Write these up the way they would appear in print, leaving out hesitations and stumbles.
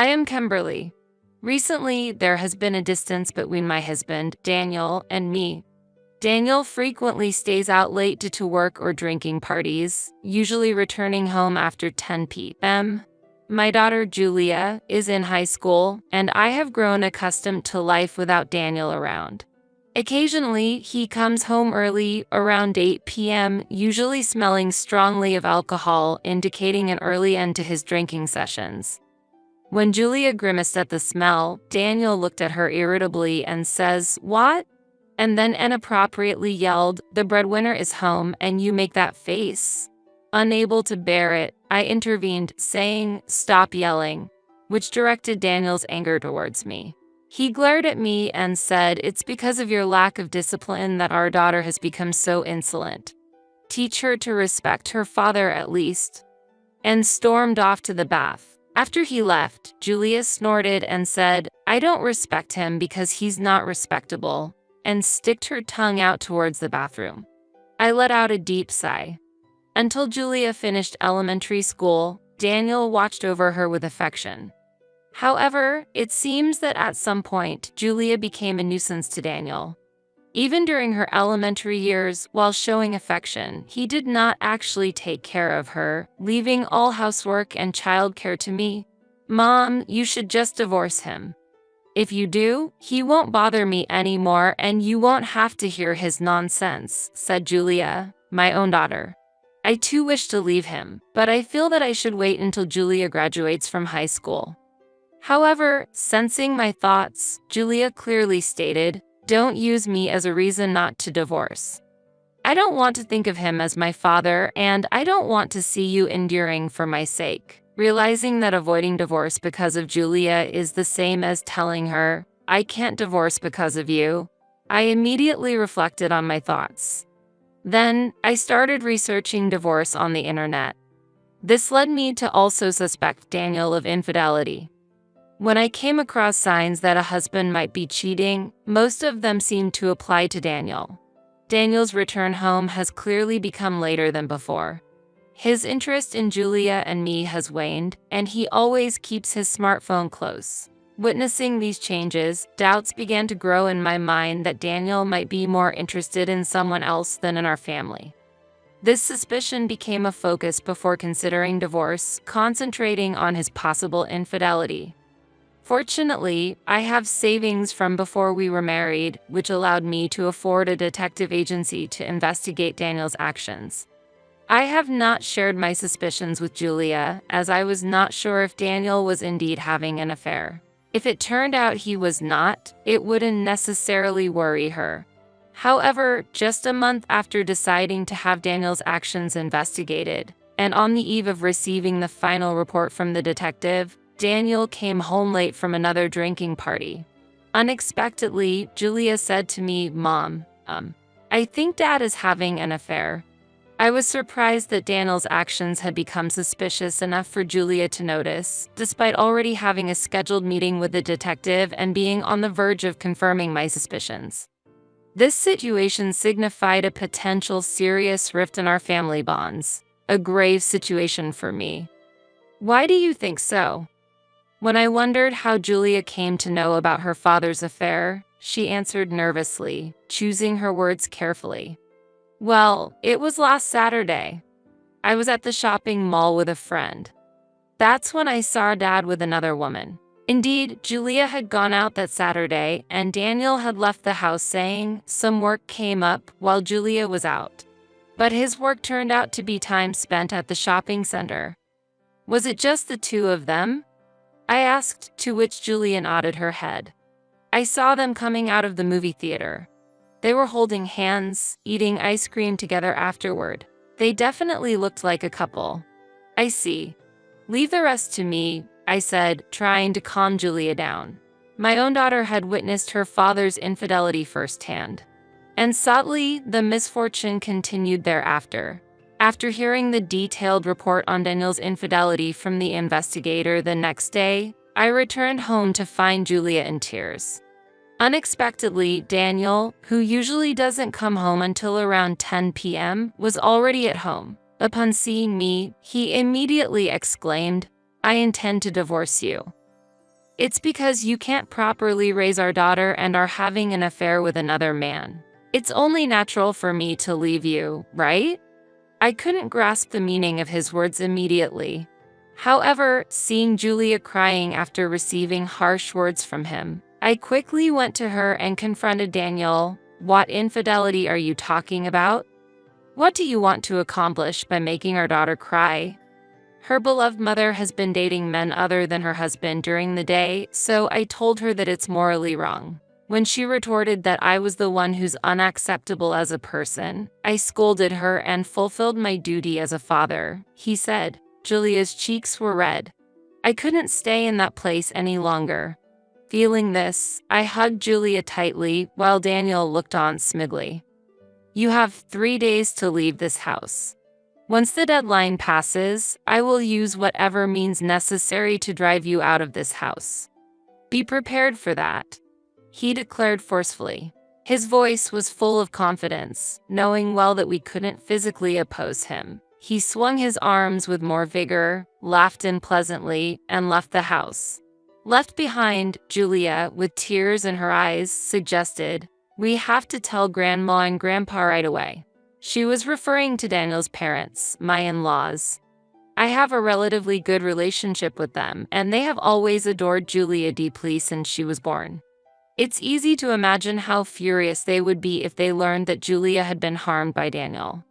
I am Kimberly. Recently, there has been a distance between my husband, Daniel, and me. Daniel frequently stays out late due to work or drinking parties, usually returning home after 10 p.m. My daughter, Julia, is in high school, and I have grown accustomed to life without Daniel around. Occasionally, he comes home early, around 8 p.m., usually smelling strongly of alcohol, indicating an early end to his drinking sessions. When Julia grimaced at the smell, Daniel looked at her irritably and says, "What?" and then inappropriately yelled, "The breadwinner is home and you make that face." Unable to bear it, I intervened, saying, "Stop yelling," which directed Daniel's anger towards me. He glared at me and said, "It's because of your lack of discipline that our daughter has become so insolent. Teach her to respect her father at least," and stormed off to the bath. After he left, Julia snorted and said, "I don't respect him because he's not respectable," and sticked her tongue out towards the bathroom. I let out a deep sigh. Until Julia finished elementary school, Daniel watched over her with affection. However, it seems that at some point, Julia became a nuisance to Daniel. Even during her elementary years, while showing affection, he did not actually take care of her, leaving all housework and childcare to me. "Mom, you should just divorce him. If you do, he won't bother me anymore and you won't have to hear his nonsense," said Julia, my own daughter. I too wish to leave him, but I feel that I should wait until Julia graduates from high school. However, sensing my thoughts, Julia clearly stated, "Don't use me as a reason not to divorce. I don't want to think of him as my father and I don't want to see you enduring for my sake." Realizing that avoiding divorce because of Julia is the same as telling her, "I can't divorce because of you," I immediately reflected on my thoughts. Then, I started researching divorce on the internet. This led me to also suspect Daniel of infidelity. When I came across signs that a husband might be cheating, most of them seemed to apply to Daniel. Daniel's return home has clearly become later than before. His interest in Julia and me has waned, and he always keeps his smartphone close. Witnessing these changes, doubts began to grow in my mind that Daniel might be more interested in someone else than in our family. This suspicion became a focus before considering divorce, concentrating on his possible infidelity. Fortunately, I have savings from before we were married, which allowed me to afford a detective agency to investigate Daniel's actions. I have not shared my suspicions with Julia, as I was not sure if Daniel was indeed having an affair. If it turned out he was not, it wouldn't necessarily worry her. However, just a month after deciding to have Daniel's actions investigated, and on the eve of receiving the final report from the detective, Daniel came home late from another drinking party. Unexpectedly, Julia said to me, "Mom, I think Dad is having an affair." I was surprised that Daniel's actions had become suspicious enough for Julia to notice, despite already having a scheduled meeting with the detective and being on the verge of confirming my suspicions. This situation signified a potential serious rift in our family bonds, a grave situation for me. Why do you think so? When I wondered how Julia came to know about her father's affair, she answered nervously, choosing her words carefully. "Well, it was last Saturday. I was at the shopping mall with a friend. That's when I saw Dad with another woman." Indeed, Julia had gone out that Saturday, and Daniel had left the house saying some work came up while Julia was out. But his work turned out to be time spent at the shopping center. "Was it just the two of them?" I asked, to which Julia nodded her head. "I saw them coming out of the movie theater. They were holding hands, eating ice cream together afterward. They definitely looked like a couple." "I see. Leave the rest to me," I said, trying to calm Julia down. My own daughter had witnessed her father's infidelity firsthand. And sadly, the misfortune continued thereafter. After hearing the detailed report on Daniel's infidelity from the investigator the next day, I returned home to find Julia in tears. Unexpectedly, Daniel, who usually doesn't come home until around 10 p.m., was already at home. Upon seeing me, he immediately exclaimed, "I intend to divorce you." It's because you can't properly raise our daughter and are having an affair with another man. It's only natural for me to leave you, right? I couldn't grasp the meaning of his words immediately. However, seeing Julia crying after receiving harsh words from him, I quickly went to her and confronted Daniel. What infidelity are you talking about? What do you want to accomplish by making our daughter cry? Her beloved mother has been dating men other than her husband during the day, so I told her that it's morally wrong. When she retorted that I was the one who's unacceptable as a person, I scolded her and fulfilled my duty as a father, he said. Julia's cheeks were red. I couldn't stay in that place any longer. Feeling this, I hugged Julia tightly while Daniel looked on smugly. You have 3 days to leave this house. Once the deadline passes, I will use whatever means necessary to drive you out of this house. Be prepared for that, he declared forcefully. His voice was full of confidence, knowing well that we couldn't physically oppose him. He swung his arms with more vigor, laughed unpleasantly, and left the house. Left behind, Julia, with tears in her eyes, suggested, "We have to tell Grandma and Grandpa right away." She was referring to Daniel's parents, my in-laws. I have a relatively good relationship with them, and they have always adored Julia deeply since she was born. It's easy to imagine how furious they would be if they learned that Julia had been harmed by Daniel.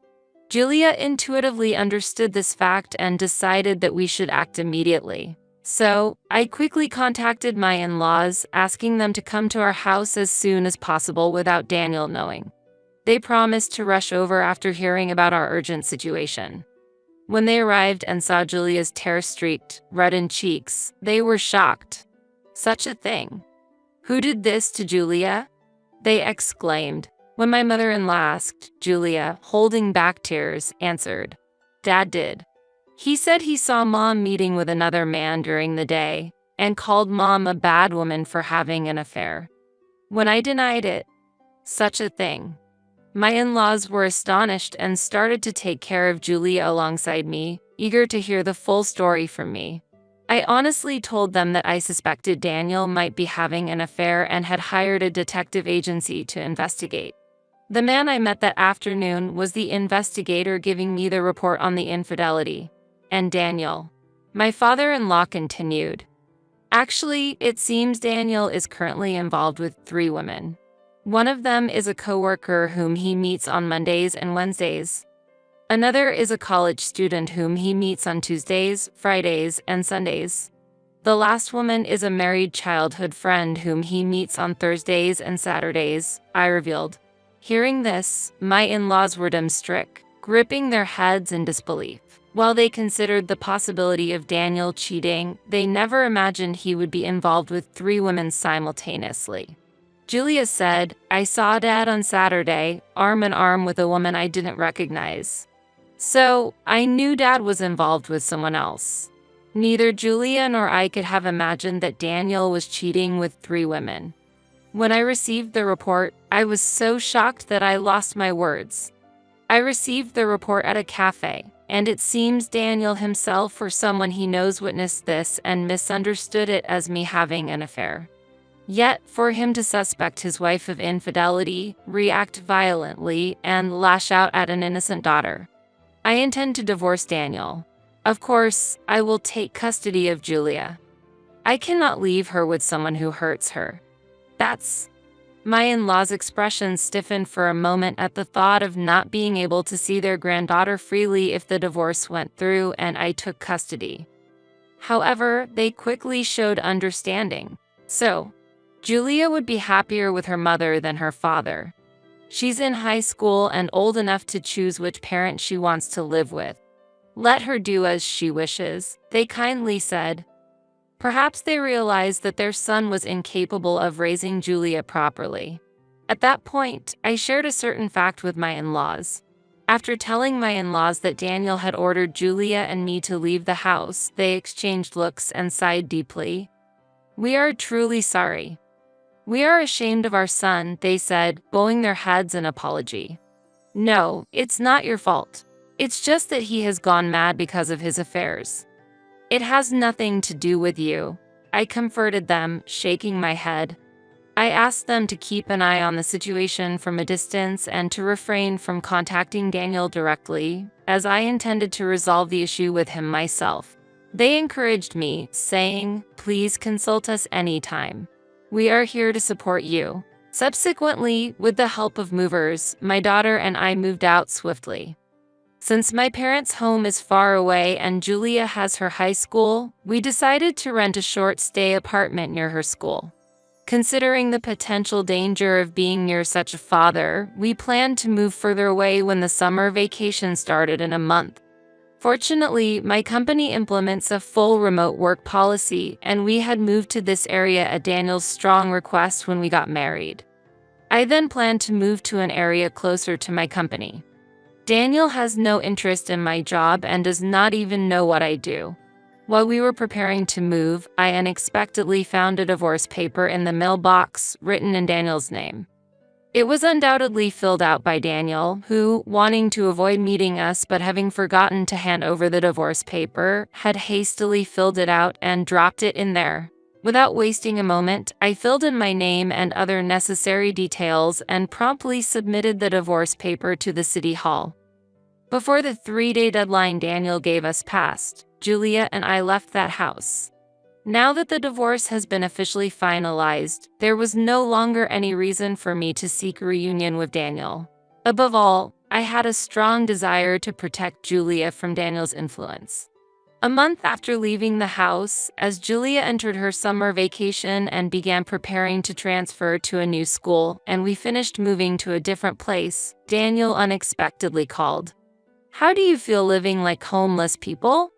Julia intuitively understood this fact and decided that we should act immediately. So, I quickly contacted my in-laws, asking them to come to our house as soon as possible without Daniel knowing. They promised to rush over after hearing about our urgent situation. When they arrived and saw Julia's tear-streaked, reddened cheeks, they were shocked. Such a thing. Who did this to Julia? They exclaimed. When my mother-in-law asked, Julia, holding back tears, answered, Dad did. He said he saw Mom meeting with another man during the day, and called Mom a bad woman for having an affair. When I denied it, such a thing. My in-laws were astonished and started to take care of Julia alongside me, eager to hear the full story from me. I honestly told them that I suspected Daniel might be having an affair and had hired a detective agency to investigate. The man I met that afternoon was the investigator giving me the report on the infidelity. And Daniel. My father-in-law continued. Actually, it seems Daniel is currently involved with 3 women. One of them is a coworker whom he meets on Mondays and Wednesdays. Another is a college student whom he meets on Tuesdays, Fridays, and Sundays. The last woman is a married childhood friend whom he meets on Thursdays and Saturdays, I revealed. Hearing this, my in-laws were dumbstruck, gripping their heads in disbelief. While they considered the possibility of Daniel cheating, they never imagined he would be involved with 3 women simultaneously. Julia said, I saw Dad on Saturday, arm in arm with a woman I didn't recognize. So, I knew Dad was involved with someone else. Neither Julia nor I could have imagined that Daniel was cheating with 3 women. When I received the report, I was so shocked that I lost my words. I received the report at a cafe, and it seems Daniel himself or someone he knows witnessed this and misunderstood it as me having an affair. Yet, for him to suspect his wife of infidelity, react violently, and lash out at an innocent daughter. I intend to divorce Daniel. Of course, I will take custody of Julia. I cannot leave her with someone who hurts her. My in-laws' expression stiffened for a moment at the thought of not being able to see their granddaughter freely if the divorce went through and I took custody. However, they quickly showed understanding. So, Julia would be happier with her mother than her father. She's in high school and old enough to choose which parent she wants to live with. Let her do as she wishes, they kindly said. Perhaps they realized that their son was incapable of raising Julia properly. At that point, I shared a certain fact with my in-laws. After telling my in-laws that Daniel had ordered Julia and me to leave the house, they exchanged looks and sighed deeply. We are truly sorry. We are ashamed of our son, they said, bowing their heads in apology. No, it's not your fault. It's just that he has gone mad because of his affairs. It has nothing to do with you. I comforted them, shaking my head. I asked them to keep an eye on the situation from a distance and to refrain from contacting Daniel directly, as I intended to resolve the issue with him myself. They encouraged me, saying, "Please consult us anytime. We are here to support you." Subsequently, with the help of movers, my daughter and I moved out swiftly. Since my parents' home is far away and Julia has her high school, we decided to rent a short-stay apartment near her school. Considering the potential danger of being near such a father, we planned to move further away when the summer vacation started in a month. Fortunately, my company implements a full remote work policy, and we had moved to this area at Daniel's strong request when we got married. I then planned to move to an area closer to my company. Daniel has no interest in my job and does not even know what I do. While we were preparing to move, I unexpectedly found a divorce paper in the mailbox, written in Daniel's name. It was undoubtedly filled out by Daniel, who, wanting to avoid meeting us but having forgotten to hand over the divorce paper, had hastily filled it out and dropped it in there. Without wasting a moment, I filled in my name and other necessary details and promptly submitted the divorce paper to the city hall. Before the 3-day deadline Daniel gave us passed, Julia and I left that house. Now that the divorce has been officially finalized, there was no longer any reason for me to seek a reunion with Daniel. Above all, I had a strong desire to protect Julia from Daniel's influence. A month after leaving the house, as Julia entered her summer vacation and began preparing to transfer to a new school, and we finished moving to a different place, Daniel unexpectedly called. "How do you feel living like homeless people?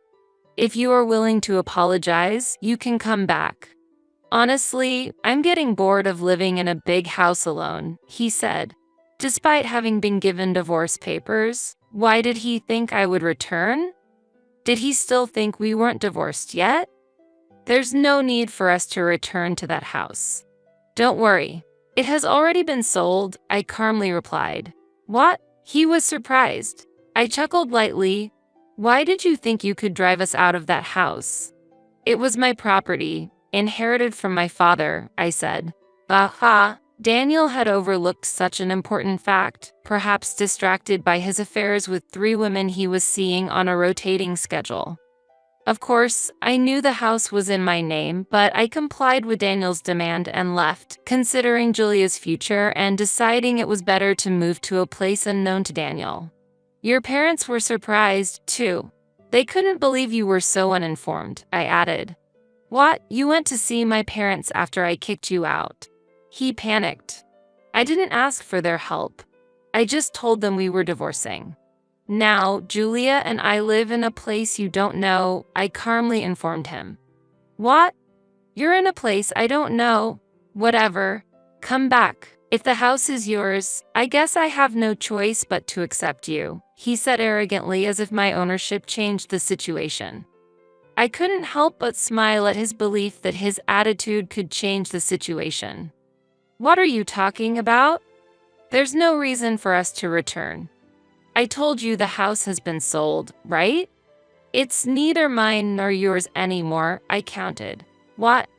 If you are willing to apologize, you can come back." "Honestly, I'm getting bored of living in a big house alone," he said. Despite having been given divorce papers, why did he think I would return? Did he still think we weren't divorced yet? "There's no need for us to return to that house. Don't worry. It has already been sold," I calmly replied. "What?" He was surprised. I chuckled lightly. "Why did you think you could drive us out of that house?" "It was my property, inherited from my father," I said. Aha! Daniel had overlooked such an important fact, perhaps distracted by his affairs with 3 women he was seeing on a rotating schedule. Of course, I knew the house was in my name, but I complied with Daniel's demand and left, considering Julia's future and deciding it was better to move to a place unknown to Daniel. "Your parents were surprised, too. They couldn't believe you were so uninformed," I added. "What? You went to see my parents after I kicked you out?" He panicked. "I didn't ask for their help. I just told them we were divorcing. Now, Julia and I live in a place you don't know," I calmly informed him. "What? You're in a place I don't know? Whatever. Come back. If the house is yours, I guess I have no choice but to accept you," he said arrogantly, as if my ownership changed the situation. I couldn't help but smile at his belief that his attitude could change the situation. "What are you talking about? There's no reason for us to return. I told you the house has been sold, right? It's neither mine nor yours anymore," I countered. What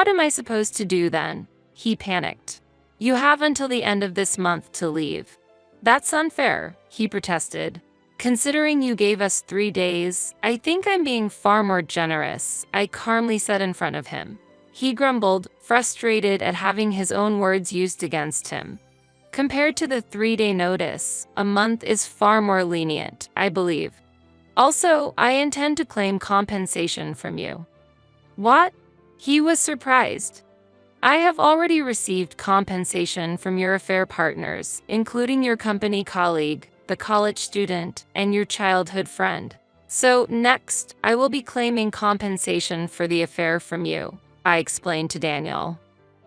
am I supposed to do then?" He panicked. "You have until the end of this month to leave." "That's unfair," he protested. "Considering you gave us 3 days, I think I'm being far more generous," I calmly said in front of him. He grumbled, frustrated at having his own words used against him. Compared to the 3-day notice, a month is far more lenient, I believe. "Also, I intend to claim compensation from you." "What?" He was surprised. "I have already received compensation from your affair partners, including your company colleague, the college student, and your childhood friend. So next, I will be claiming compensation for the affair from you," I explained to Daniel.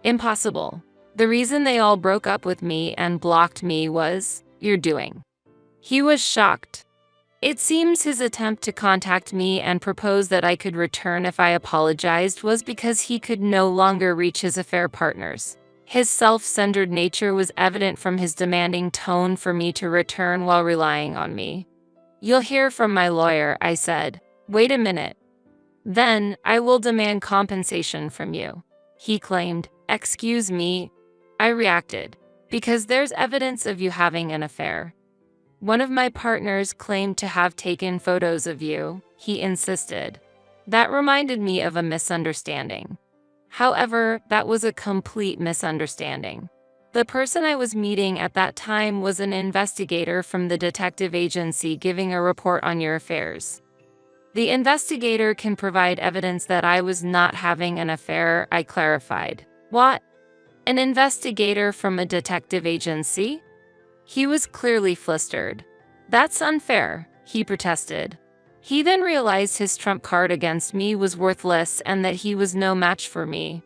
"Impossible. The reason they all broke up with me and blocked me was your doing." He was shocked. It seems his attempt to contact me and propose that I could return if I apologized was because he could no longer reach his affair partners. His self-centered nature was evident from his demanding tone for me to return while relying on me. "You'll hear from my lawyer," I said. "Wait a minute. Then I will demand compensation from you," he claimed. "Excuse me," I reacted, "because there's evidence of you having an affair." "One of my partners claimed to have taken photos of you," he insisted. That reminded me of a misunderstanding. However, that was a complete misunderstanding. The person I was meeting at that time was an investigator from the detective agency giving a report on your affairs. "The investigator can provide evidence that I was not having an affair," I clarified. "What? An investigator from a detective agency?" He was clearly flustered. "That's unfair," he protested. He then realized his trump card against me was worthless and that he was no match for me.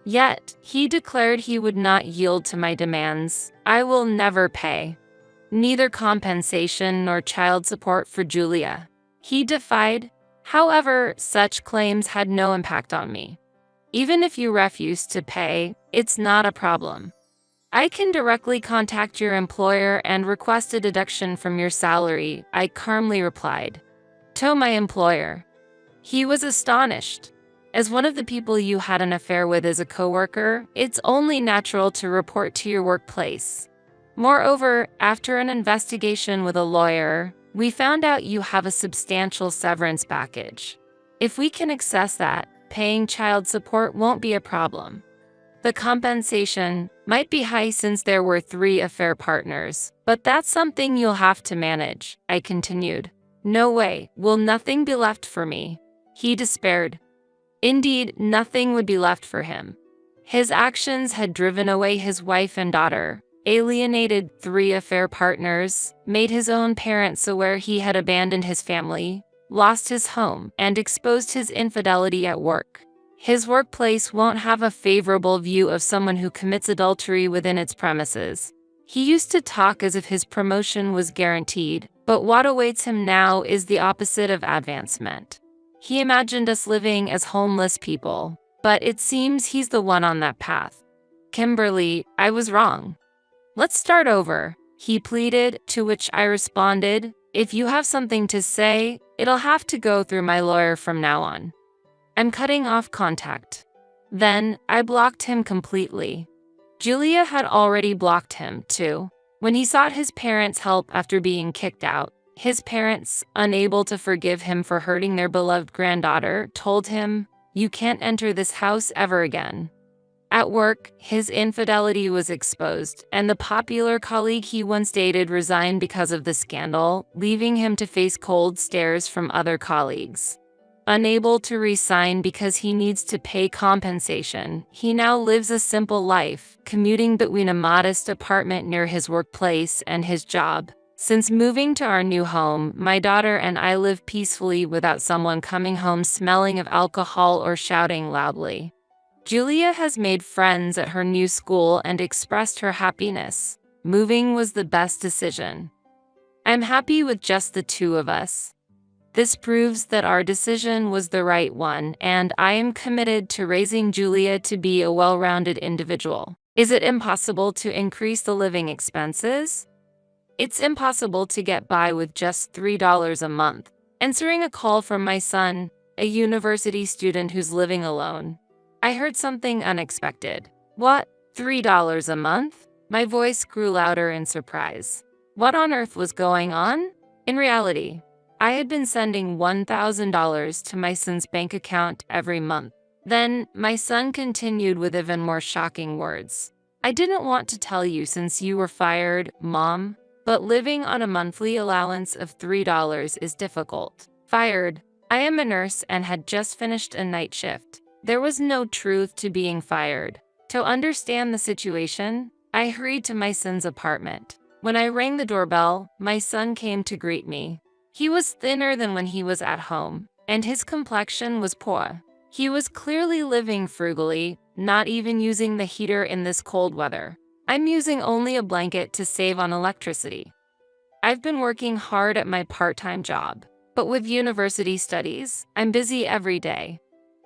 Yet, he declared he would not yield to my demands. "I will never pay. Neither compensation nor child support for Julia," he defied. However, such claims had no impact on me. "Even if you refuse to pay, it's not a problem. I can directly contact your employer and request a deduction from your salary," I calmly replied. "To my employer." He was astonished. "As one of the people you had an affair with as a coworker, it's only natural to report to your workplace. Moreover, after an investigation with a lawyer, we found out you have a substantial severance package. If we can access that, paying child support won't be a problem. The compensation might be high since there were 3 affair partners, but that's something you'll have to manage," I continued. "No way, will nothing be left for me?" He despaired. Indeed, nothing would be left for him. His actions had driven away his wife and daughter, alienated 3 affair partners, made his own parents aware he had abandoned his family, lost his home, and exposed his infidelity at work. His workplace won't have a favorable view of someone who commits adultery within its premises. He used to talk as if his promotion was guaranteed, but what awaits him now is the opposite of advancement. He imagined us living as homeless people, but it seems he's the one on that path. "Kimberly, I was wrong. Let's start over," he pleaded, to which I responded, "If you have something to say, it'll have to go through my lawyer from now on. I'm cutting off contact." Then, I blocked him completely. Julia had already blocked him, too. When he sought his parents' help after being kicked out, his parents, unable to forgive him for hurting their beloved granddaughter, told him, "You can't enter this house ever again." At work, his infidelity was exposed, and the popular colleague he once dated resigned because of the scandal, leaving him to face cold stares from other colleagues. Unable to resign because he needs to pay compensation, he now lives a simple life, commuting between a modest apartment near his workplace and his job. Since moving to our new home, my daughter and I live peacefully without someone coming home smelling of alcohol or shouting loudly. Julia has made friends at her new school and expressed her happiness. Moving was the best decision. I'm happy with just the 2 of us. This proves that our decision was the right one, and I am committed to raising Julia to be a well-rounded individual. Is it impossible to increase the living expenses? It's impossible to get by with just $3 a month. Answering a call from my son, a university student who's living alone. I heard something unexpected. "What? $3 a month?" My voice grew louder in surprise. What on earth was going on? In reality, I had been sending $1,000 to my son's bank account every month. Then, my son continued with even more shocking words. "I didn't want to tell you since you were fired, Mom, but living on a monthly allowance of $3 is difficult." Fired. I am a nurse and had just finished a night shift. There was no truth to being fired. To understand the situation, I hurried to my son's apartment. When I rang the doorbell, my son came to greet me. He was thinner than when he was at home, and his complexion was poor. He was clearly living frugally, not even using the heater in this cold weather. I'm using only a blanket to save on electricity. I've been working hard at my part-time job, but with university studies, I'm busy every day.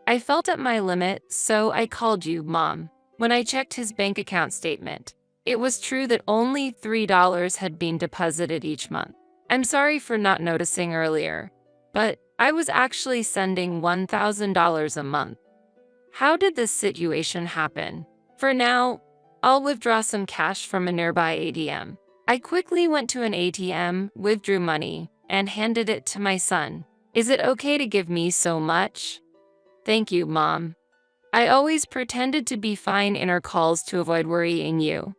I felt at my limit, so I called you, Mom. When I checked his bank account statement, it was true that only $3 had been deposited each month. I'm sorry for not noticing earlier, but I was actually sending $1,000 a month. How did this situation happen? For now, I'll withdraw some cash from a nearby ATM. I quickly went to an ATM, withdrew money, and handed it to my son. Is it okay to give me so much? Thank you, Mom. I always pretended to be fine in our calls to avoid worrying you.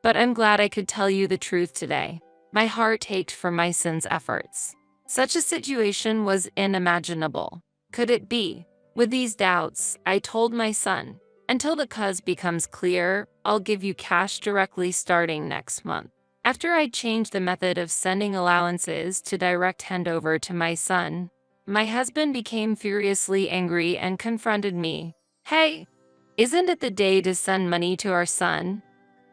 But I'm glad I could tell you the truth today. My heart ached for my son's efforts. Such a situation was unimaginable. Could it be? With these doubts, I told my son, until the cause becomes clear, I'll give you cash directly starting next month. After I changed the method of sending allowances to direct handover to my son, my husband became furiously angry and confronted me. Hey, isn't it the day to send money to our son?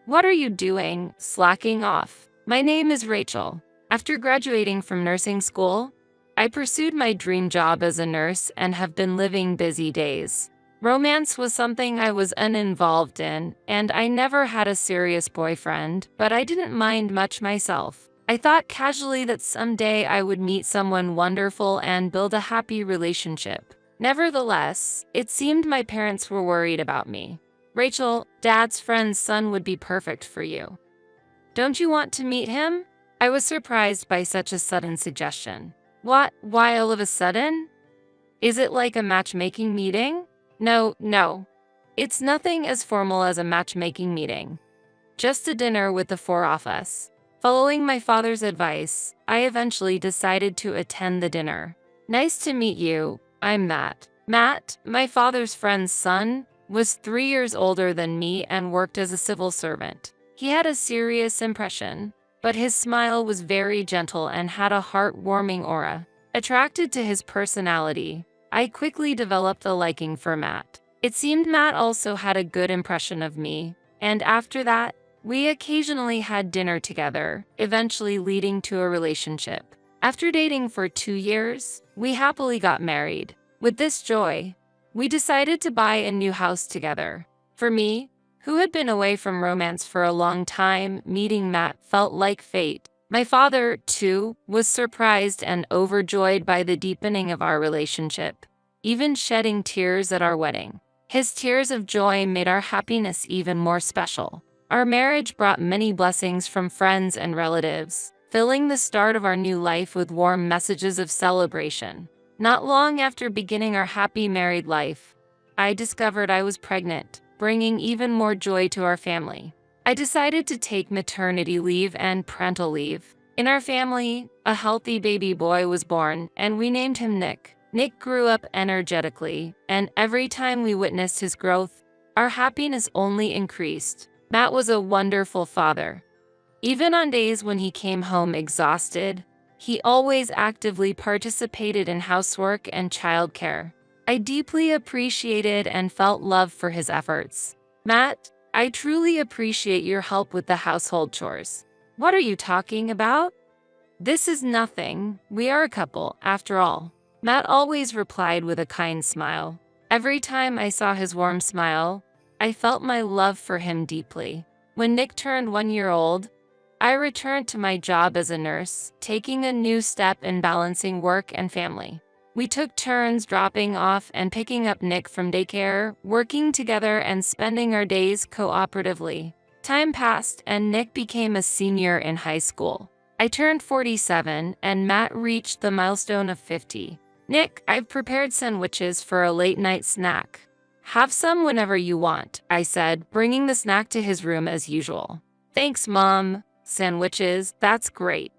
What are you doing, slacking off? My name is Rachel. After graduating from nursing school, I pursued my dream job as a nurse and have been living busy days. Romance was something I was uninvolved in, and I never had a serious boyfriend, but I didn't mind much myself. I thought casually that someday I would meet someone wonderful and build a happy relationship. Nevertheless, it seemed my parents were worried about me. Rachel, Dad's friend's son would be perfect for you. Don't you want to meet him? I was surprised by such a sudden suggestion. What? Why all of a sudden? Is it like a matchmaking meeting? No. It's nothing as formal as a matchmaking meeting. Just a dinner with the four of us. Following my father's advice, I eventually decided to attend the dinner. Nice to meet you. I'm Matt. Matt, my father's friend's son, was 3 years older than me and worked as a civil servant. He had a serious impression, but his smile was very gentle and had a heartwarming aura. Attracted to his personality, I quickly developed a liking for Matt. It seemed Matt also had a good impression of me, and after that, we occasionally had dinner together, eventually leading to a relationship. After dating for 2 years, we happily got married. With this joy, we decided to buy a new house together. For me, who had been away from romance for a long time, meeting Matt felt like fate. My father, too, was surprised and overjoyed by the deepening of our relationship, even shedding tears at our wedding. His tears of joy made our happiness even more special. Our marriage brought many blessings from friends and relatives, filling the start of our new life with warm messages of celebration. Not long after beginning our happy married life, I discovered I was pregnant, bringing even more joy to our family. I decided to take maternity leave and parental leave. In our family, a healthy baby boy was born, and we named him Nick. Nick grew up energetically, and every time we witnessed his growth, our happiness only increased. Matt was a wonderful father. Even on days when he came home exhausted, he always actively participated in housework and childcare. I deeply appreciated and felt love for his efforts. Matt, I truly appreciate your help with the household chores. What are you talking about? This is nothing. We are a couple, after all. Matt always replied with a kind smile. Every time I saw his warm smile, I felt my love for him deeply. When Nick turned 1 year old, I returned to my job as a nurse, taking a new step in balancing work and family. We took turns dropping off and picking up Nick from daycare, working together and spending our days cooperatively. Time passed and Nick became a senior in high school. I turned 47 and Matt reached the milestone of 50. Nick, I've prepared sandwiches for a late-night snack. Have some whenever you want, I said, bringing the snack to his room as usual. Thanks, Mom. Sandwiches, that's great.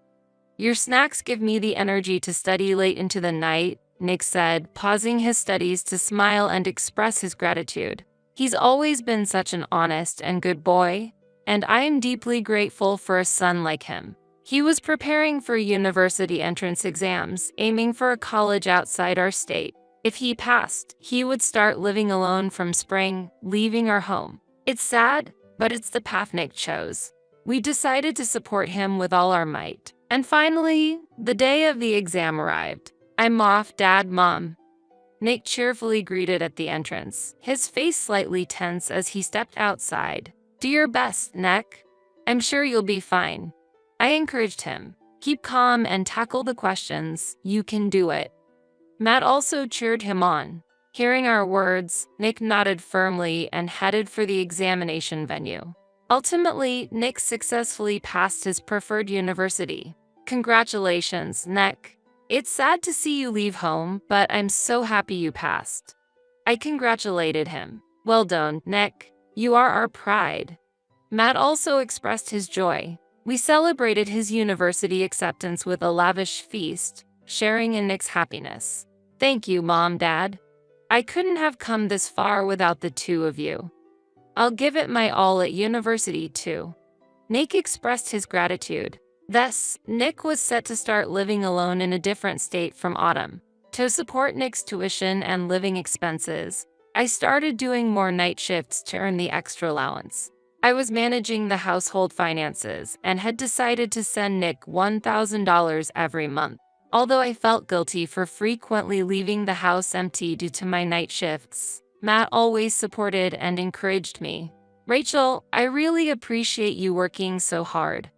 Your snacks give me the energy to study late into the night, Nick said, pausing his studies to smile and express his gratitude. He's always been such an honest and good boy, and I am deeply grateful for a son like him. He was preparing for university entrance exams, aiming for a college outside our state. If he passed, he would start living alone from spring, leaving our home. It's sad, but it's the path Nick chose. We decided to support him with all our might. And finally, the day of the exam arrived. I'm off, Dad, Mom. Nick cheerfully greeted at the entrance, his face slightly tense as he stepped outside. Do your best, Nick. I'm sure you'll be fine. I encouraged him. Keep calm and tackle the questions. You can do it. Matt also cheered him on. Hearing our words, Nick nodded firmly and headed for the examination venue. Ultimately, Nick successfully passed his preferred university. Congratulations, Nick. It's sad to see you leave home, but I'm so happy you passed. I congratulated him. Well done, Nick. You are our pride. Matt also expressed his joy. We celebrated his university acceptance with a lavish feast, sharing in Nick's happiness. Thank you, Mom, Dad. I couldn't have come this far without the two of you. I'll give it my all at university, too. Nick expressed his gratitude. Thus, Nick was set to start living alone in a different state from autumn. To support Nick's tuition and living expenses, I started doing more night shifts to earn the extra allowance. I was managing the household finances and had decided to send Nick $1,000 every month. Although I felt guilty for frequently leaving the house empty due to my night shifts, Matt always supported and encouraged me. Rachel, I really appreciate you working so hard.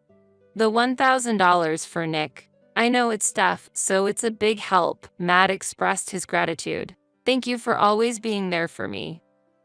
The $1,000 for Nick. I know it's tough, so it's a big help. Matt expressed his gratitude. Thank you for always being there for me.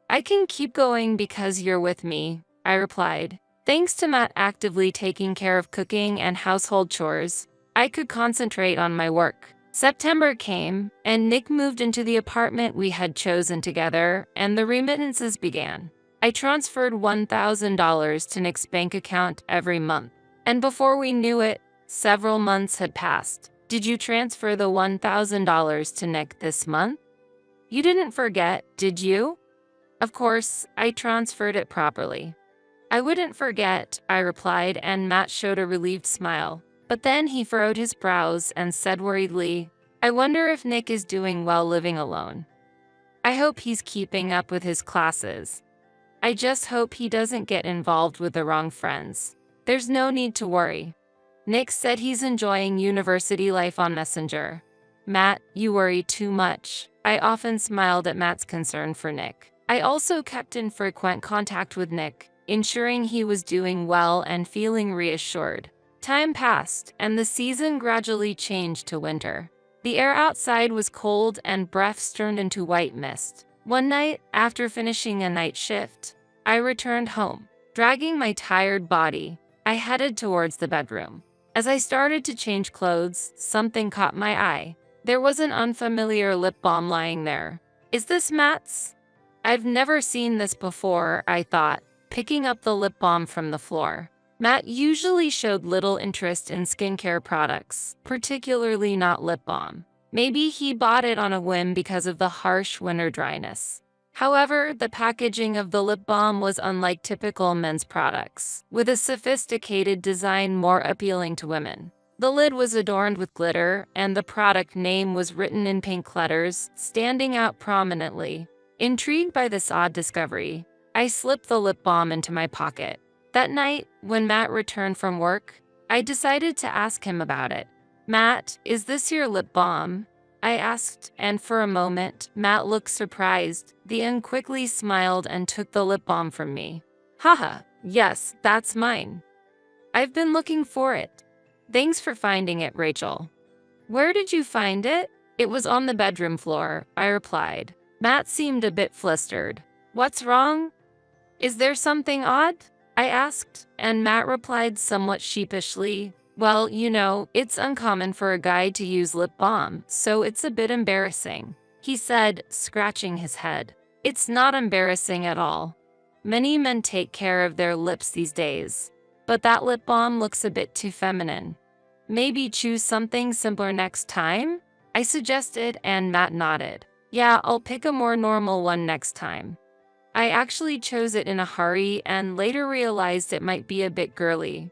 I can keep going because you're with me, I replied. Thanks to Matt actively taking care of cooking and household chores, I could concentrate on my work. September came, and Nick moved into the apartment we had chosen together, and the remittances began. I transferred $1,000 to Nick's bank account every month. And before we knew it, several months had passed. Did you transfer the $1,000 to Nick this month? You didn't forget, did you? Of course, I transferred it properly. I wouldn't forget, I replied, and Matt showed a relieved smile. But then he furrowed his brows and said worriedly, I wonder if Nick is doing well living alone. I hope he's keeping up with his classes. I just hope he doesn't get involved with the wrong friends. There's no need to worry. Nick said he's enjoying university life on Messenger. Matt, you worry too much. I often smiled at Matt's concern for Nick. I also kept in frequent contact with Nick, ensuring he was doing well and feeling reassured. Time passed, and the season gradually changed to winter. The air outside was cold and breaths turned into white mist. One night, after finishing a night shift, I returned home. Dragging my tired body, I headed towards the bedroom. As I started to change clothes, something caught my eye. There was an unfamiliar lip balm lying there. Is this Matt's? I've never seen this before, I thought, picking up the lip balm from the floor. Matt usually showed little interest in skincare products, particularly not lip balm. Maybe he bought it on a whim because of the harsh winter dryness. However, the packaging of the lip balm was unlike typical men's products, with a sophisticated design more appealing to women. The lid was adorned with glitter, and the product name was written in pink letters, standing out prominently. Intrigued by this odd discovery, I slipped the lip balm into my pocket. That night, when Matt returned from work, I decided to ask him about it. Matt, is this your lip balm? I asked, and for a moment, Matt looked surprised, then quickly smiled and took the lip balm from me. Haha, yes, that's mine. I've been looking for it. Thanks for finding it, Rachel. Where did you find it? It was on the bedroom floor, I replied. Matt seemed a bit flustered. What's wrong? Is there something odd? I asked, and Matt replied somewhat sheepishly, well, you know, it's uncommon for a guy to use lip balm, so it's a bit embarrassing. He said, scratching his head. It's not embarrassing at all. Many men take care of their lips these days, but that lip balm looks a bit too feminine. Maybe choose something simpler next time? I suggested, and Matt nodded. Yeah, I'll pick a more normal one next time. I actually chose it in a hurry and later realized it might be a bit girly.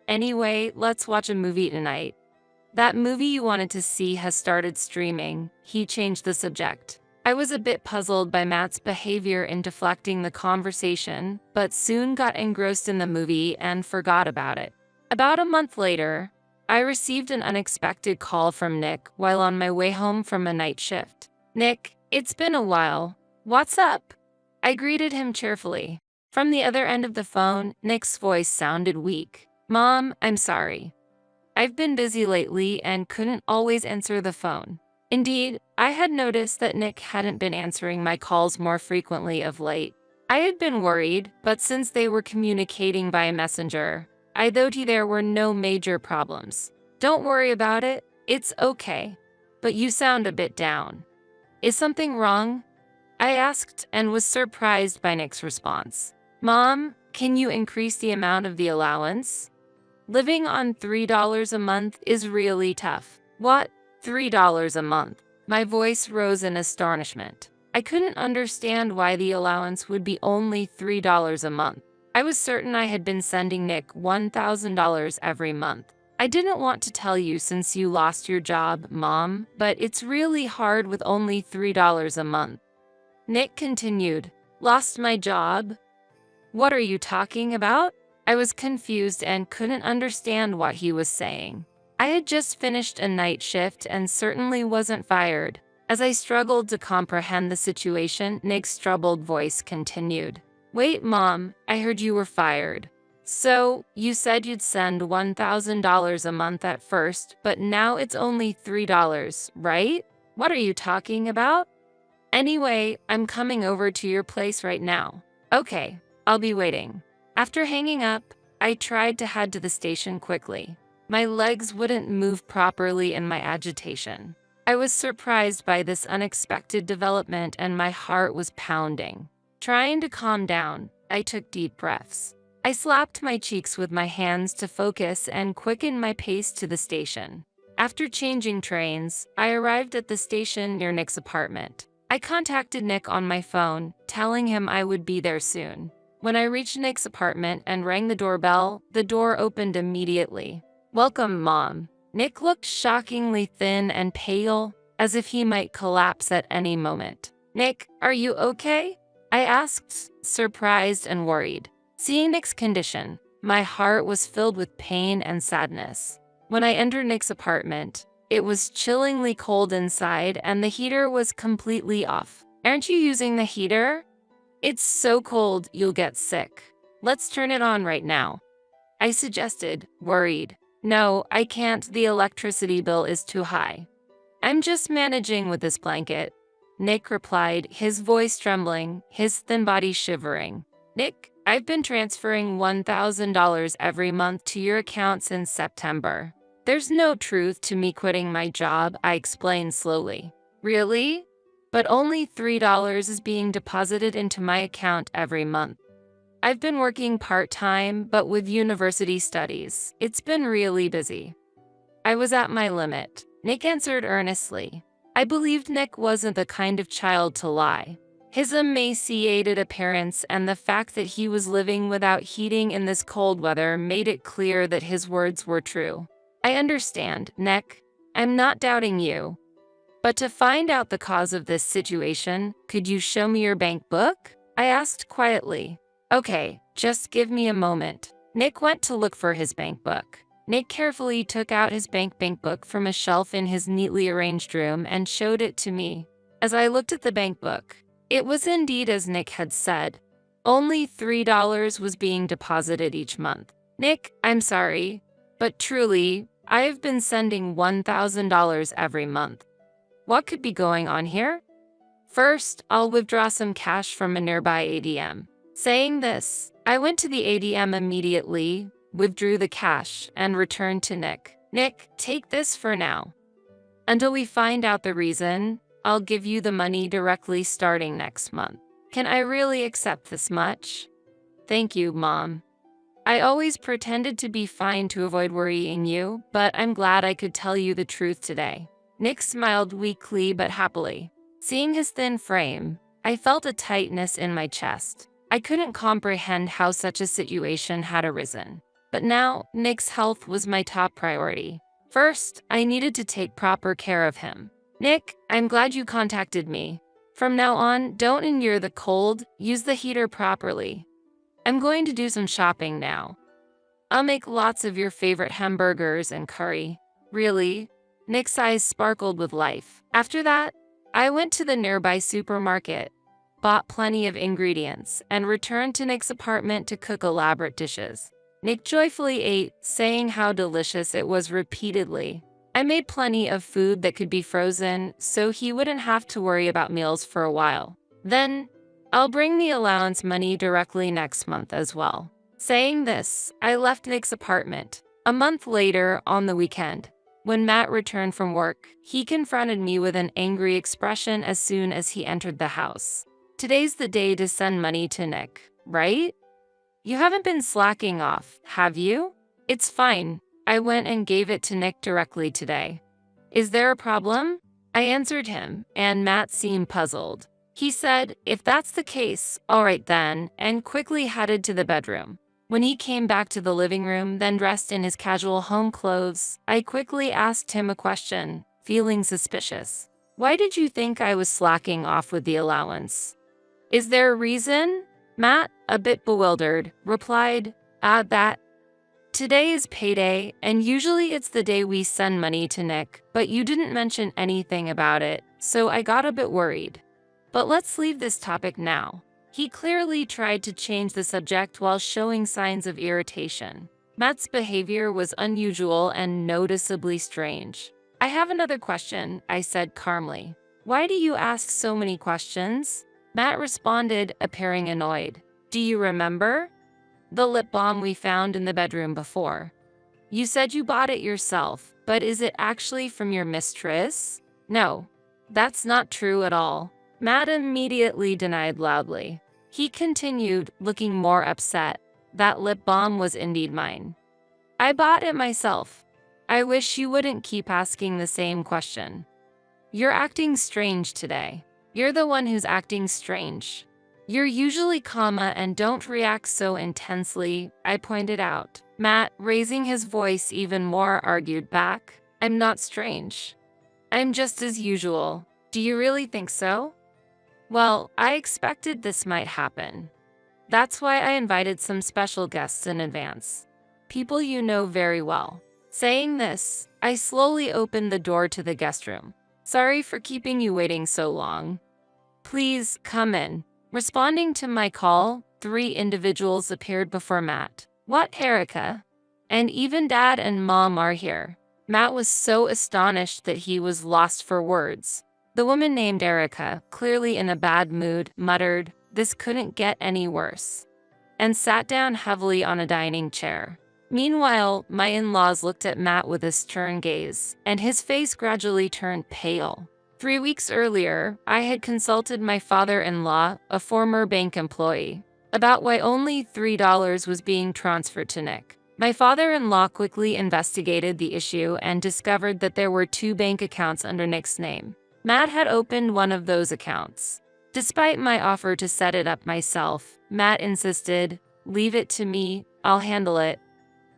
Anyway, let's watch a movie tonight. That movie you wanted to see has started streaming. He changed the subject. I was a bit puzzled by Matt's behavior in deflecting the conversation, but soon got engrossed in the movie and forgot about it. About a month later, I received an unexpected call from Nick while on my way home from a night shift. Nick, it's been a while. What's up? I greeted him cheerfully. From the other end of the phone, Nick's voice sounded weak. Mom, I'm sorry. I've been busy lately and couldn't always answer the phone. Indeed, I had noticed that Nick hadn't been answering my calls more frequently of late. I had been worried, but since they were communicating via messenger, I thought there were no major problems. Don't worry about it, it's okay. But you sound a bit down. Is something wrong? I asked and was surprised by Nick's response. Mom, can you increase the amount of the allowance? Living on $3 a month is really tough. What? $3 a month? My voice rose in astonishment. I couldn't understand why the allowance would be only $3 a month. I was certain I had been sending Nick $1,000 every month. I didn't want to tell you since you lost your job, Mom, but it's really hard with only $3 a month. Nick continued, Lost my job? What are you talking about? I was confused and couldn't understand what he was saying. I had just finished a night shift and certainly wasn't fired. As I struggled to comprehend the situation, Nick's troubled voice continued. Wait, Mom, I heard you were fired. So, you said you'd send $1,000 a month at first, but now it's only $3, right? What are you talking about? Anyway, I'm coming over to your place right now. Okay, I'll be waiting. After hanging up, I tried to head to the station quickly. My legs wouldn't move properly in my agitation. I was surprised by this unexpected development and my heart was pounding. Trying to calm down, I took deep breaths. I slapped my cheeks with my hands to focus and quicken my pace to the station. After changing trains, I arrived at the station near Nick's apartment. I contacted Nick on my phone, telling him I would be there soon. When I reached Nick's apartment and rang the doorbell, the door opened immediately. Welcome, Mom. Nick looked shockingly thin and pale, as if he might collapse at any moment. Nick, are you okay? I asked, surprised and worried. Seeing Nick's condition, my heart was filled with pain and sadness. When I entered Nick's apartment, it was chillingly cold inside and the heater was completely off. Aren't you using the heater? It's so cold, you'll get sick. Let's turn it on right now. I suggested, worried. No, I can't, the electricity bill is too high. I'm just managing with this blanket. Nick replied, his voice trembling, his thin body shivering. Nick, I've been transferring $1,000 every month to your account since September. There's no truth to me quitting my job, I explained slowly. Really? But only $3 is being deposited into my account every month. I've been working part-time, but with university studies, it's been really busy. I was at my limit, Nick answered earnestly. I believed Nick wasn't the kind of child to lie. His emaciated appearance and the fact that he was living without heating in this cold weather made it clear that his words were true. I understand, Nick. I'm not doubting you. But to find out the cause of this situation, could you show me your bank book? I asked quietly. Okay, just give me a moment. Nick went to look for his bank book. Nick carefully took out his bank book from a shelf in his neatly arranged room and showed it to me. As I looked at the bank book, it was indeed as Nick had said. Only $3 was being deposited each month. Nick, I'm sorry, but truly, I have been sending $1,000 every month. What could be going on here? First, I'll withdraw some cash from a nearby ATM. Saying this, I went to the ATM immediately, withdrew the cash, and returned to Nick. Nick, take this for now. Until we find out the reason, I'll give you the money directly starting next month. Can I really accept this much? Thank you, Mom. I always pretended to be fine to avoid worrying you, but I'm glad I could tell you the truth today. Nick smiled weakly but happily. Seeing his thin frame, I felt a tightness in my chest. I couldn't comprehend how such a situation had arisen. But now, Nick's health was my top priority. First, I needed to take proper care of him. Nick, I'm glad you contacted me. From now on, don't endure the cold, use the heater properly. I'm going to do some shopping now. I'll make lots of your favorite hamburgers and curry. Really? Nick's eyes sparkled with life. After that, I went to the nearby supermarket, bought plenty of ingredients, and returned to Nick's apartment to cook elaborate dishes. Nick joyfully ate, saying how delicious it was repeatedly. I made plenty of food that could be frozen, so he wouldn't have to worry about meals for a while. Then, I'll bring the allowance money directly next month as well. Saying this, I left Nick's apartment. A month later, on the weekend, when Matt returned from work, he confronted me with an angry expression as soon as he entered the house. "Today's the day to send money to Nick, right? You haven't been slacking off, have you?" "It's fine. I went and gave it to Nick directly today." "Is there a problem?" I answered him, and Matt seemed puzzled. He said, "If that's the case, all right then," and quickly headed to the bedroom. When he came back to the living room, then dressed in his casual home clothes, I quickly asked him a question, feeling suspicious. "Why did you think I was slacking off with the allowance? Is there a reason?" Matt, a bit bewildered, replied, that today is payday, and usually it's the day we send money to Nick, but you didn't mention anything about it, so I got a bit worried. But let's leave this topic now." He clearly tried to change the subject while showing signs of irritation. Matt's behavior was unusual and noticeably strange. "I have another question," I said calmly. "Why do you ask so many questions?" Matt responded, appearing annoyed. "Do you remember the lip balm we found in the bedroom before? You said you bought it yourself, but is it actually from your mistress?" "No, that's not true at all." Matt immediately denied loudly. He continued, looking more upset. "That lip balm was indeed mine. I bought it myself." "I wish you wouldn't keep asking the same question. You're acting strange today." "You're the one who's acting strange. You're usually calmer and don't react so intensely," I pointed out. Matt, raising his voice even more, argued back. "I'm not strange. I'm just as usual." "Do you really think so?" "Well, I expected this might happen. That's why I invited some special guests in advance. People you know very well." Saying this, I slowly opened the door to the guest room. "Sorry for keeping you waiting so long. Please, come in." Responding to my call, 3 individuals appeared before Matt. "What, Erica? And even Dad and Mom are here." Matt was so astonished that he was lost for words. The woman named Erica, clearly in a bad mood, muttered, "This couldn't get any worse," and sat down heavily on a dining chair. Meanwhile, my in-laws looked at Matt with a stern gaze, and his face gradually turned pale. 3 weeks earlier, I had consulted my father-in-law, a former bank employee, about why only $3 was being transferred to Nick. My father-in-law quickly investigated the issue and discovered that there were 2 bank accounts under Nick's name. Matt had opened one of those accounts. Despite my offer to set it up myself, Matt insisted, "Leave it to me, I'll handle it."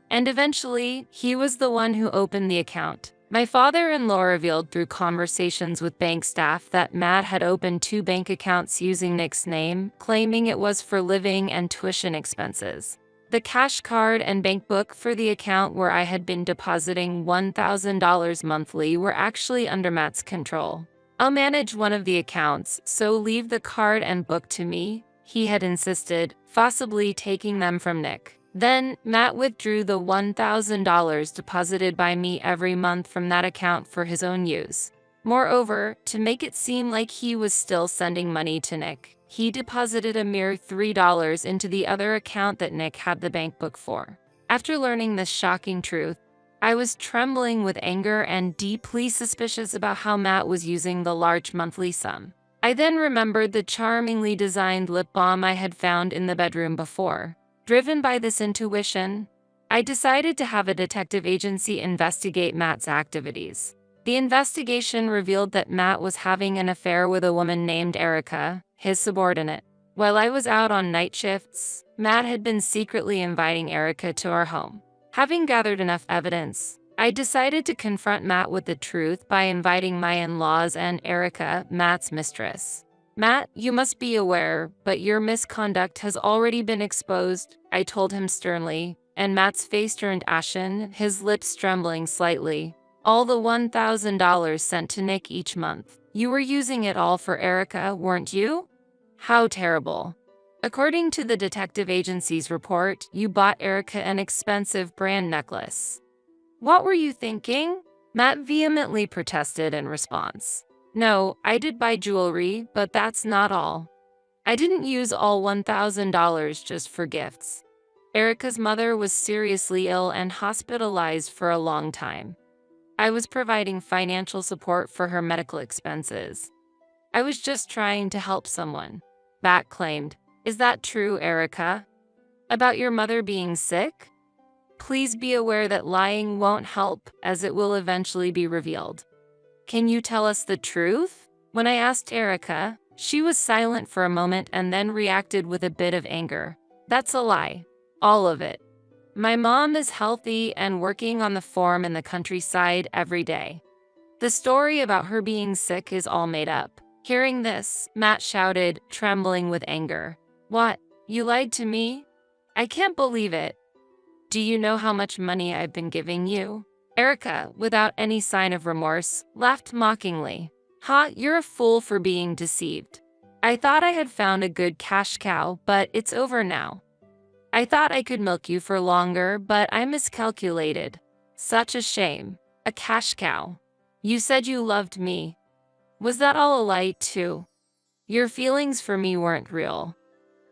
And eventually, he was the one who opened the account. My father-in-law revealed through conversations with bank staff that Matt had opened 2 bank accounts using Nick's name, claiming it was for living and tuition expenses. The cash card and bank book for the account where I had been depositing $1,000 monthly were actually under Matt's control. "I'll manage one of the accounts, so leave the card and book to me," he had insisted, forcibly taking them from Nick. Then, Matt withdrew the $1,000 deposited by me every month from that account for his own use. Moreover, to make it seem like he was still sending money to Nick, he deposited a mere $3 into the other account that Nick had the bank book for. After learning this shocking truth, I was trembling with anger and deeply suspicious about how Matt was using the large monthly sum. I then remembered the charmingly designed lip balm I had found in the bedroom before. Driven by this intuition, I decided to have a detective agency investigate Matt's activities. The investigation revealed that Matt was having an affair with a woman named Erica, his subordinate. While I was out on night shifts, Matt had been secretly inviting Erica to our home. Having gathered enough evidence, I decided to confront Matt with the truth by inviting my in-laws and Erica, Matt's mistress. "Matt, you must be aware, but your misconduct has already been exposed," I told him sternly, and Matt's face turned ashen, his lips trembling slightly. "All the $1,000 sent to Nick each month. You were using it all for Erica, weren't you? How terrible. According to the detective agency's report, you bought Erica an expensive brand necklace. What were you thinking? Matt vehemently protested in response. No, I did buy jewelry, but that's not all. I didn't use all $1,000 just for gifts. Erica's mother was seriously ill and hospitalized for a long time. I was providing financial support for her medical expenses. I was just trying to help someone. Matt claimed. Is that true, Erica? About your mother being sick? Please be aware that lying won't help, as it will eventually be revealed. Can you tell us the truth? When I asked Erica, she was silent for a moment and then reacted with a bit of anger. That's a lie. All of it. My mom is healthy and working on the farm in the countryside every day. The story about her being sick is all made up. Hearing this, Matt shouted, trembling with anger. What? You lied to me? I can't believe it. Do you know how much money I've been giving you? Erica, without any sign of remorse, laughed mockingly. Ha, you're a fool for being deceived. I thought I had found a good cash cow, but it's over now. I thought I could milk you for longer, but I miscalculated. Such a shame. A cash cow. You said you loved me. Was that all a lie, too? Your feelings for me weren't real.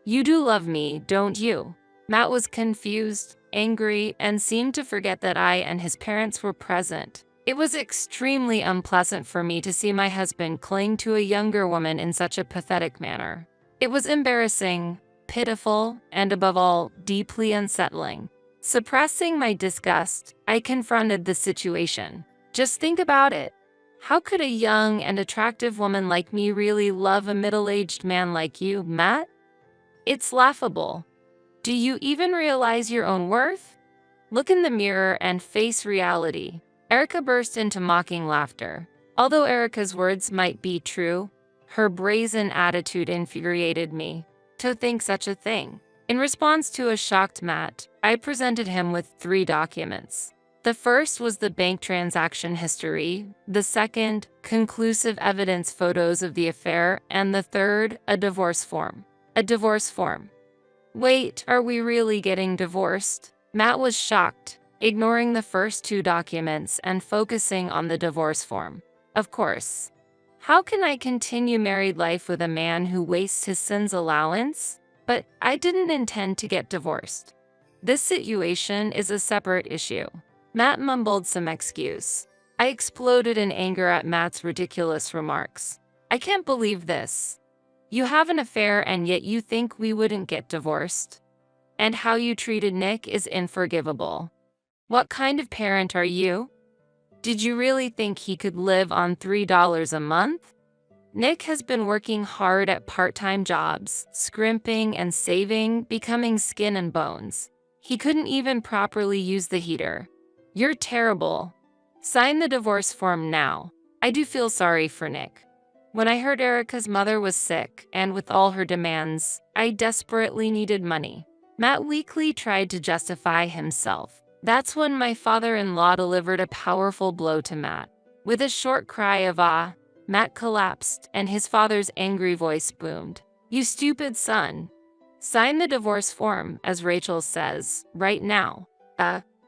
You do love me, don't you? Matt was confused, angry, and seemed to forget that I and his parents were present. It was extremely unpleasant for me to see my husband cling to a younger woman in such a pathetic manner. It was embarrassing, pitiful, and above all, deeply unsettling. Suppressing my disgust, I confronted the situation. Just think about it. How could a young and attractive woman like me really love a middle-aged man like you, Matt? It's laughable. Do you even realize your own worth? Look in the mirror and face reality. Erica burst into mocking laughter. Although Erica's words might be true, her brazen attitude infuriated me. To think such a thing. In response to a shocked Matt, I presented him with 3 documents. The first was the bank transaction history, the second, conclusive evidence photos of the affair, and the third, a divorce form. A divorce form. Wait, are we really getting divorced? Matt was shocked, ignoring the first 2 documents and focusing on the divorce form. Of course. How can I continue married life with a man who wastes his son's allowance? But I didn't intend to get divorced. This situation is a separate issue. Matt mumbled some excuse. I exploded in anger at Matt's ridiculous remarks. I can't believe this. You have an affair and yet you think we wouldn't get divorced? And how you treated Nick is unforgivable. What kind of parent are you? Did you really think he could live on $3 a month? Nick has been working hard at part-time jobs, scrimping and saving, becoming skin and bones. He couldn't even properly use the heater. You're terrible. Sign the divorce form now. I do feel sorry for Nick. When I heard Erica's mother was sick, and with all her demands, I desperately needed money. Matt weakly tried to justify himself. That's when my father-in-law delivered a powerful blow to Matt. With a short cry of "ah," Matt collapsed, and his father's angry voice boomed. You stupid son. Sign the divorce form, as Rachel says, right now.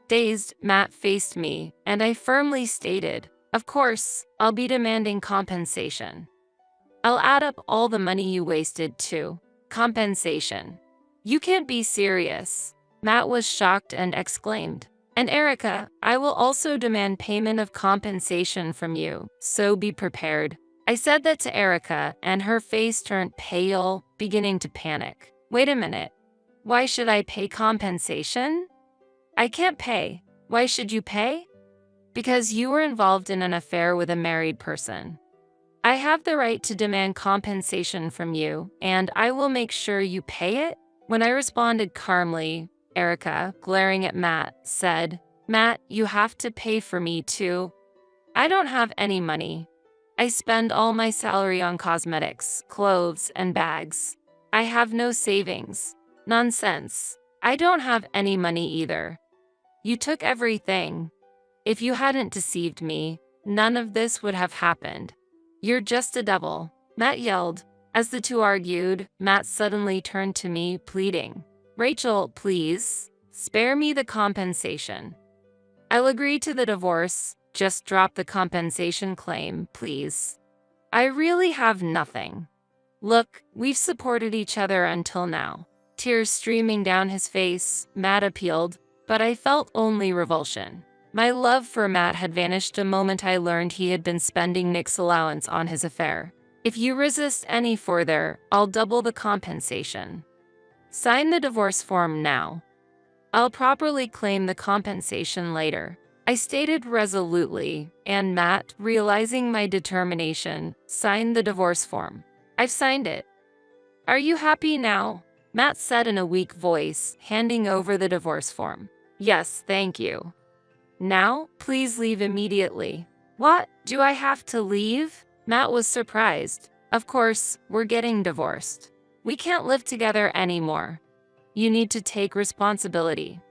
Dazed, Matt faced me, and I firmly stated, of course, I'll be demanding compensation. I'll add up all the money you wasted too. Compensation. You can't be serious. Matt was shocked and exclaimed. And Erica, I will also demand payment of compensation from you, so be prepared. I said that to Erica, and her face turned pale, beginning to panic. Wait a minute. Why should I pay compensation? I can't pay. Why should you pay? Because you were involved in an affair with a married person. I have the right to demand compensation from you, and I will make sure you pay it. When I responded calmly, Erica, glaring at Matt, said, Matt, you have to pay for me too. I don't have any money. I spend all my salary on cosmetics, clothes, and bags. I have no savings. Nonsense. I don't have any money either. You took everything. If you hadn't deceived me, none of this would have happened. You're just a devil, Matt yelled. As the two argued, Matt suddenly turned to me, pleading, Rachel, please, spare me the compensation. I'll agree to the divorce, Just drop the compensation claim, please. I really have nothing. Look, we've supported each other until now. Tears streaming down his face, Matt appealed, but I felt only revulsion. My love for Matt had vanished the moment I learned he had been spending Nick's allowance on his affair. If you resist any further, I'll double the compensation. Sign the divorce form now. I'll properly claim the compensation later, I stated resolutely, and Matt, realizing my determination, signed the divorce form. I've signed it. Are you happy now? Matt said in a weak voice, handing over the divorce form. Yes, thank you. Now, please leave immediately. What? Do I have to leave? Matt was surprised. Of course, we're getting divorced. We can't live together anymore. You need to take responsibility.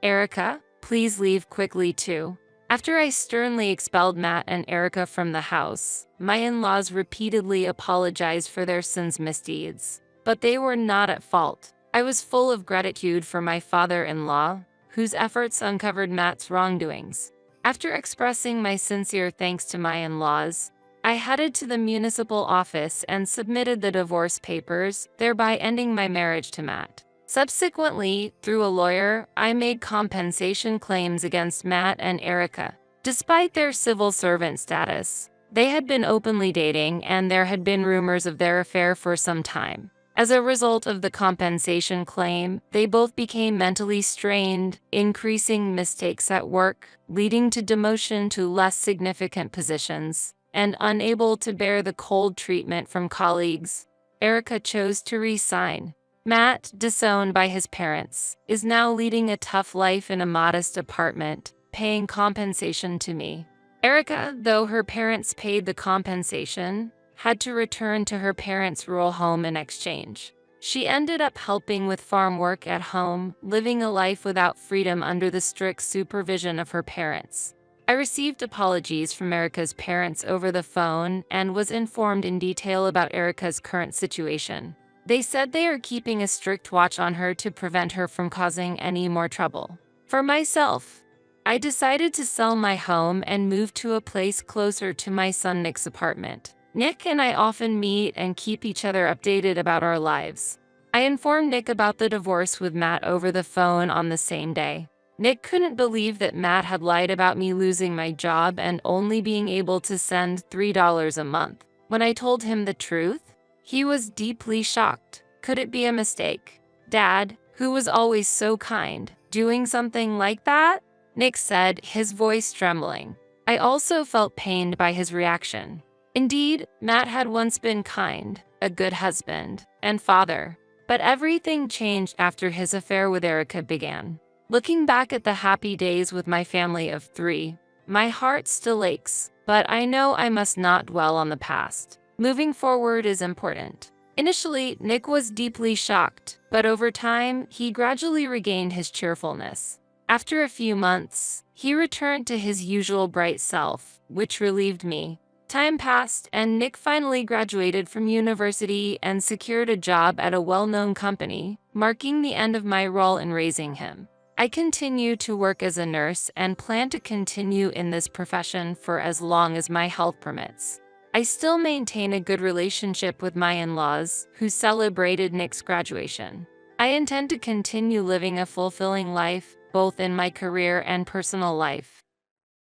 Erica, please leave quickly too. After I sternly expelled Matt and Erica from the house, my in-laws repeatedly apologized for their sins misdeeds. But they were not at fault. I was full of gratitude for my father-in-law, whose efforts uncovered Matt's wrongdoings. After expressing my sincere thanks to my in-laws, I headed to the municipal office and submitted the divorce papers, thereby ending my marriage to Matt. Subsequently, through a lawyer, I made compensation claims against Matt and Erica. Despite their civil servant status, they had been openly dating and there had been rumors of their affair for some time. As a result of the compensation claim, they both became mentally strained, increasing mistakes at work, leading to demotion to less significant positions, and unable to bear the cold treatment from colleagues. Erica chose to resign. Matt, disowned by his parents, is now leading a tough life in a modest apartment, paying compensation to me. Erica, though her parents paid the compensation, had to return to her parents' rural home in exchange. She ended up helping with farm work at home, living a life without freedom under the strict supervision of her parents. I received apologies from Erica's parents over the phone and was informed in detail about Erica's current situation. They said they are keeping a strict watch on her to prevent her from causing any more trouble. For myself, I decided to sell my home and move to a place closer to my son Nick's apartment. Nick and I often meet and keep each other updated about our lives. I informed Nick about the divorce with Matt over the phone on the same day. Nick couldn't believe that Matt had lied about me losing my job and only being able to send $3 a month. When I told him the truth, he was deeply shocked. Could it be a mistake? Dad, who was always so kind, doing something like that? Nick said, his voice trembling. I also felt pained by his reaction. Indeed, Matt had once been kind, a good husband, and father. But everything changed after his affair with Erica began. Looking back at the happy days with my family of 3, my heart still aches, but I know I must not dwell on the past. Moving forward is important. Initially, Nick was deeply shocked, but over time, he gradually regained his cheerfulness. After a few months, he returned to his usual bright self, which relieved me. Time passed, and Nick finally graduated from university and secured a job at a well-known company, marking the end of my role in raising him. I continue to work as a nurse and plan to continue in this profession for as long as my health permits. I still maintain a good relationship with my in-laws, who celebrated Nick's graduation. I intend to continue living a fulfilling life, both in my career and personal life.